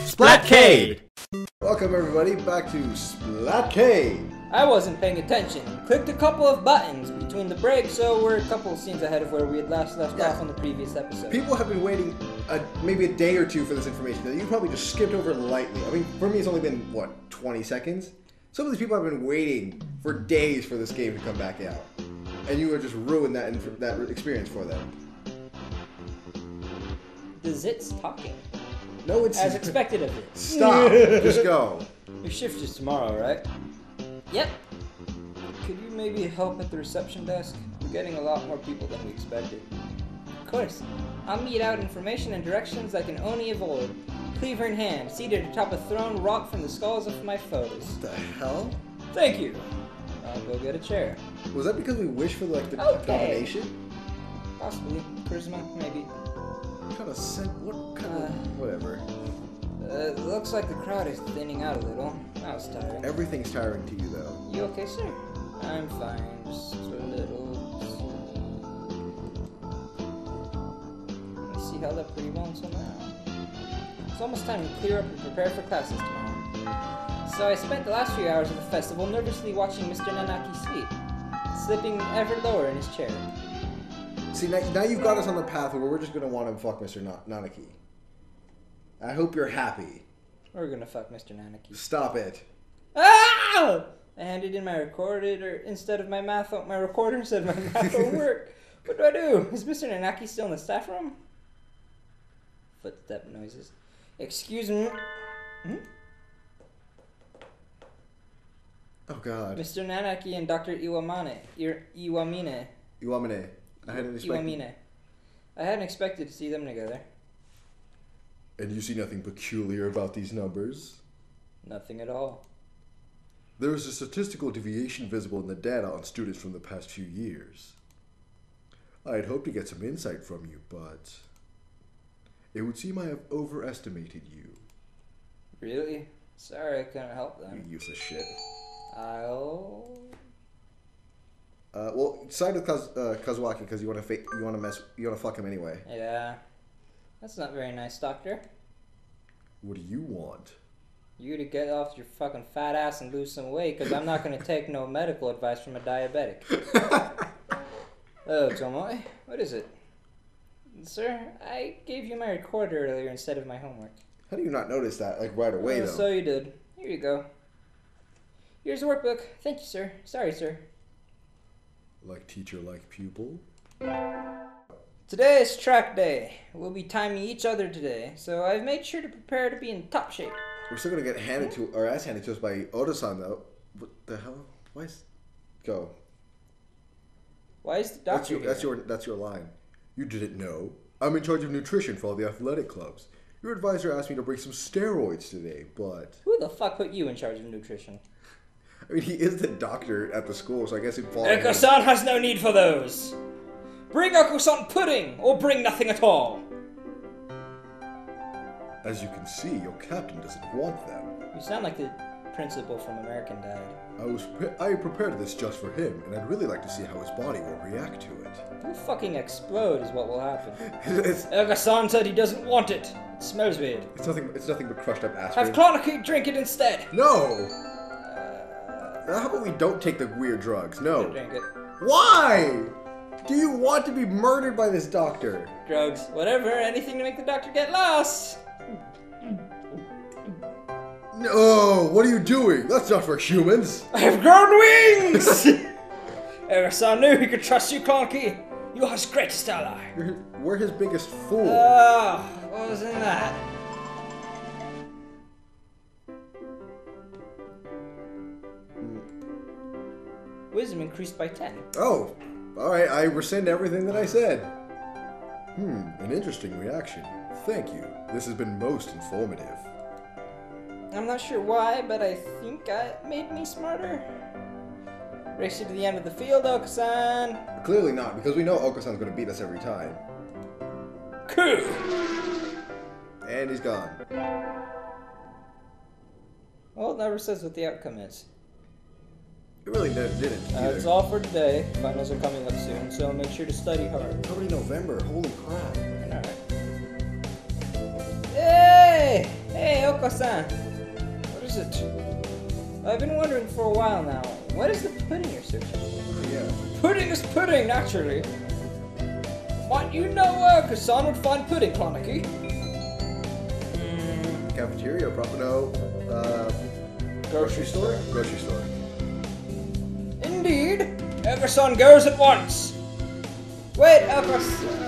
SplatCade! Welcome everybody back to SplatCade! I wasn't paying attention. Clicked a couple of buttons between the break, so we're a couple of scenes ahead of where we had last left off on the previous episode. People have been waiting maybe a day or two for this information that you probably just skipped over lightly. I mean, for me it's only been, 20 seconds? Some of these people have been waiting for days for this game to come back out. And you have just ruined that experience for them. The Zit's talking. No, it's... As expected of it. Stop! Just go. Your shift is tomorrow, right? Yep. Could you maybe help at the reception desk? We're getting a lot more people than we expected. Of course. I'll meet out information and directions I can only avoid. Cleaver in hand, seated atop a throne wrought from the skulls of my foes. What the hell? Thank you. I'll go get a chair. Was that because we wished for the domination? Possibly. Charisma, maybe. What kind of scent? What kind of... whatever. Looks like the crowd is thinning out a little. That was tiring. Everything's tiring to you, though. You okay, sir? I'm fine. Just a little... Let's see how that pretty well until now. It's almost time to clear up and prepare for classes tomorrow. So I spent the last few hours of the festival nervously watching Mr. Nanaki sleep, slipping ever lower in his chair. See, now you've got us on the path where we're just going to want to fuck Mr. Nanaki. I hope you're happy. We're going to fuck Mr. Nanaki. Stop it. Ah! I handed in my recorder instead of my recorder instead of my math homework. What do? Is Mr. Nanaki still in the staff room? Footstep noises. Excuse me. Oh God. Mr. Nanaki and Dr. Iwamine. I hadn't expected to see them together. And you see nothing peculiar about these numbers? Nothing at all. There is a statistical deviation visible in the data on students from the past few years. I had hoped to get some insight from you, but it would seem I have overestimated you. Really? Sorry I couldn't help them. You useless shit. Well, side with Kazuaki because you want to fuck him anyway. Yeah. That's not very nice, Doctor. What do you want? You to get off your fucking fat ass and lose some weight, because I'm not going to take no medical advice from a diabetic. Oh, Tomoe, what is it? Sir, I gave you my recorder earlier instead of my homework. How do you not notice that, right away, though? So you did. Here you go. Here's the workbook. Thank you, sir. Sorry, sir. Like teacher, like pupil? Today is track day. We'll be timing each other today, so I've made sure to prepare to be in top shape. We're still gonna get our ass handed to us by Oda-san, though. What the hell? Go. Why is the doctor here? That's your line. You didn't know. I'm in charge of nutrition for all the athletic clubs. Your advisor asked me to bring some steroids today, but... Who the fuck put you in charge of nutrition? I mean, he is the doctor at the school, so I guess he'd fall... Eko-san has no need for those! Bring Eko-san pudding, or bring nothing at all! As you can see, your captain doesn't want them. You sound like the principal from American Dad. I prepared this just for him, and I'd really like to see how his body will react to it. He'll fucking explode is what will happen. Eko-san said he doesn't want it. It smells weird. It's nothing but crushed up aspirin. Have Clonakey drink it instead! No! How about we don't take the weird drugs? No. Drink it. Why? Do you want to be murdered by this doctor? Drugs. Whatever. Anything to make the doctor get lost. No, what are you doing? That's not for humans. I have grown wings! Eko-san knew he could trust you, Clonakey. You are his greatest ally. We're his biggest fool. What was in that? Wisdom increased by 10. Oh, alright, I rescind everything that I said. An interesting reaction. Thank you. This has been most informative. I'm not sure why, but I think it made me smarter. Race you to the end of the field, Oko-san. Clearly not, because we know Oko-san's going to beat us every time. Cool. And he's gone. Well, it never says what the outcome is. It really didn't. That's all for today. Finals are coming up soon, so make sure to study hard. Already November. Holy crap. Alright. Hey! Hey, Oko! croissant. What is it? I've been wondering for a while now. What is the pudding you're searching for? Yeah. Pudding is pudding, naturally. Might you know where croissant would find pudding, Clonicky? Cafeteria, probably no. Grocery store? Grocery store. Indeed. Everson goes at once. Wait, Everson.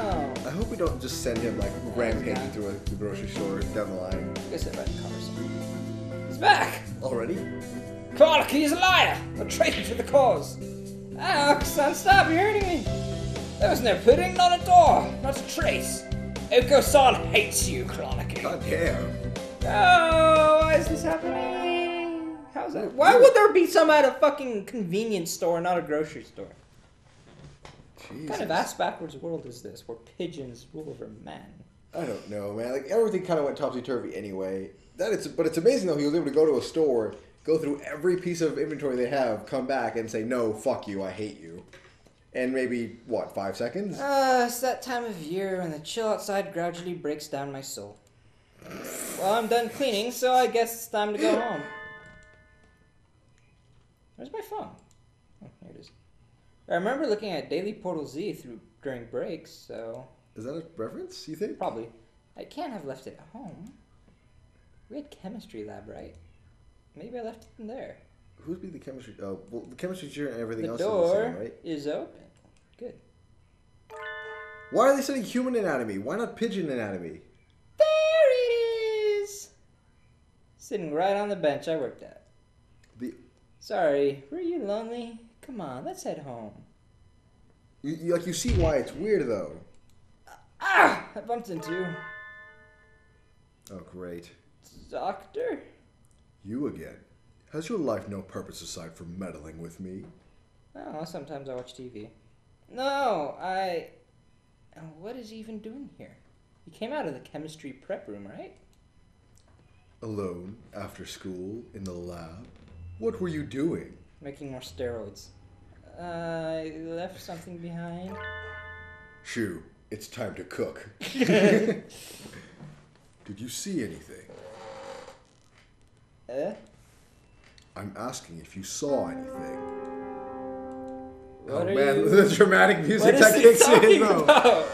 I hope we don't just send him like rampaging through the grocery store down the line. I guess I read the conversation. He's back. Already? Clonicky is a liar, a traitor to the cause. Everson, stop! You're hurting me. There was no pudding, not a door, not a trace. Oko-san hates you, Clonicky. God damn. Oh, why is this happening? How's that? Why would there be some at a fucking convenience store, not a grocery store? Jesus. What kind of ass-backwards world is this, where pigeons rule over man? I don't know, man. Like, everything kind of went topsy-turvy anyway. But it's amazing, though, he was able to go to a store, go through every piece of inventory they have, come back and say, no, fuck you, I hate you. And maybe, what, 5 seconds? It's that time of year when the chill outside gradually breaks down my soul. Well, I'm done cleaning, so I guess it's time to go home. Where's my phone? Oh, here it is. I remember looking at Daily Portal Z during breaks, so... Is that a reference, you think? Probably. I can't have left it at home. We had chemistry lab, right? Maybe I left it in there. Who's be the chemistry? Oh, well, the chemistry teacher and everything else The is the door same, right? is open. Good. Why are they studying human anatomy? Why not pigeon anatomy? There it is! Sitting right on the bench I worked at. Sorry, were you lonely? Come on, let's head home. You see why it's weird, though. I bumped into you. Oh, great. Doctor? You again. Has your life no purpose aside from meddling with me? Oh, sometimes I watch TV. No, what is he even doing here? He came out of the chemistry prep room, right? Alone, after school, in the lab? What were you doing? Making more steroids. I left something behind. Shoo, it's time to cook. Did you see anything? I'm asking if you saw anything. What oh man, the dramatic music that kicks in though. About?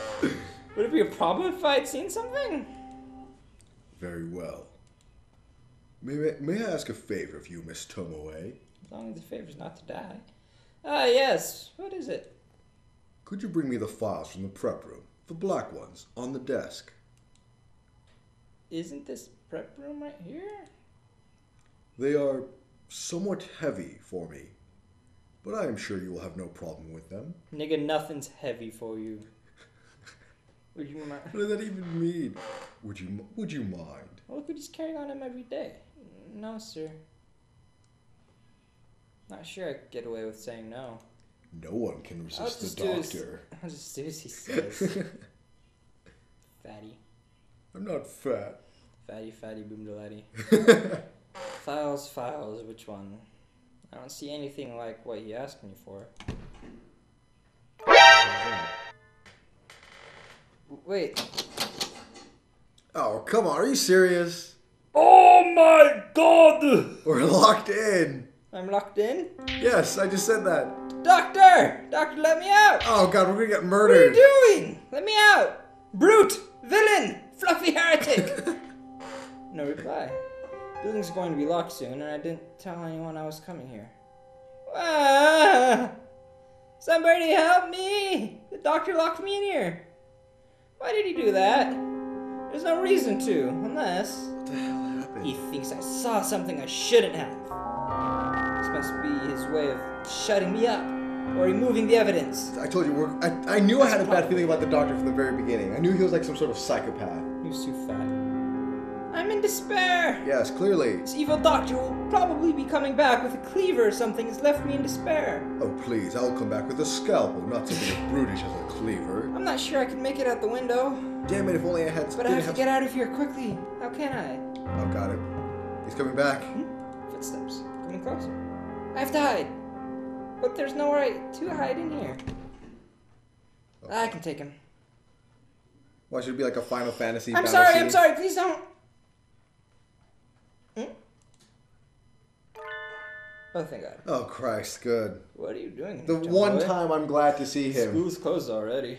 Would it be a problem if I'd seen something? Very well. May I ask a favor of you, Miss Tomoe? As long as the favor's not to die. Yes. What is it? Could you bring me the files from the prep room? The black ones, on the desk. Isn't this prep room right here? They are somewhat heavy for me, but I am sure you will have no problem with them. Nigga, nothing's heavy for you. Would you mind? What does that even mean? Would you mind? Well, look, we're just carrying on him every day. No, sir. Not sure I could get away with saying no. No one can resist the doctor. I'll just do as he says. Fatty. I'm not fat. Fatty, boom-de-latty. Files, which one? I don't see anything like what you asked me for. Wait. Oh, come on, are you serious? Oh my god! We're locked in. I'm locked in? Yes, I just said that. Doctor! Doctor, let me out! Oh god, we're gonna get What are murdered. you doing? Let me out! Brute! Villain! Fluffy heretic! No reply. Building's going to be locked soon, and I didn't tell anyone I was coming here. Ah! Somebody help me! The doctor locked me in here. Why did he do that? There's no reason to, unless... What the hell happened? He thinks I saw something I shouldn't have. This must be his way of shutting me up, or removing the evidence. I told you, I knew I had a bad feeling about the doctor from the very beginning. I knew he was like some sort of psychopath. He was too fat. I'm in despair! Yes, clearly. This evil doctor will probably be coming back with a cleaver or something has left me in despair. Oh please, I'll come back with a scalpel, not something as brutish as a cleaver. I'm not sure I can make it out the window. Damn it, if only I had... But I have to get out of here quickly. How can I? Oh, got it. He's coming back. Footsteps. Coming closer. I have to hide. But there's nowhere to hide in here. Okay. I can take him. Why should it be like a Final Fantasy I'm battle sorry, please don't. Oh, thank God. Oh, Christ, good. What are you doing? The one time I'm glad to see him. School's closed already.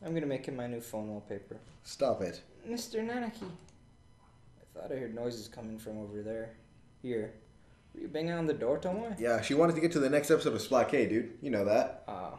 I'm gonna make him my new phone wallpaper. Stop it. Mr. Nanaki. I thought I heard noises coming from over there. Here. Were you banging on the door, Tomoe? Yeah, she wanted to get to the next episode of SplatCade, dude. You know that. Ah.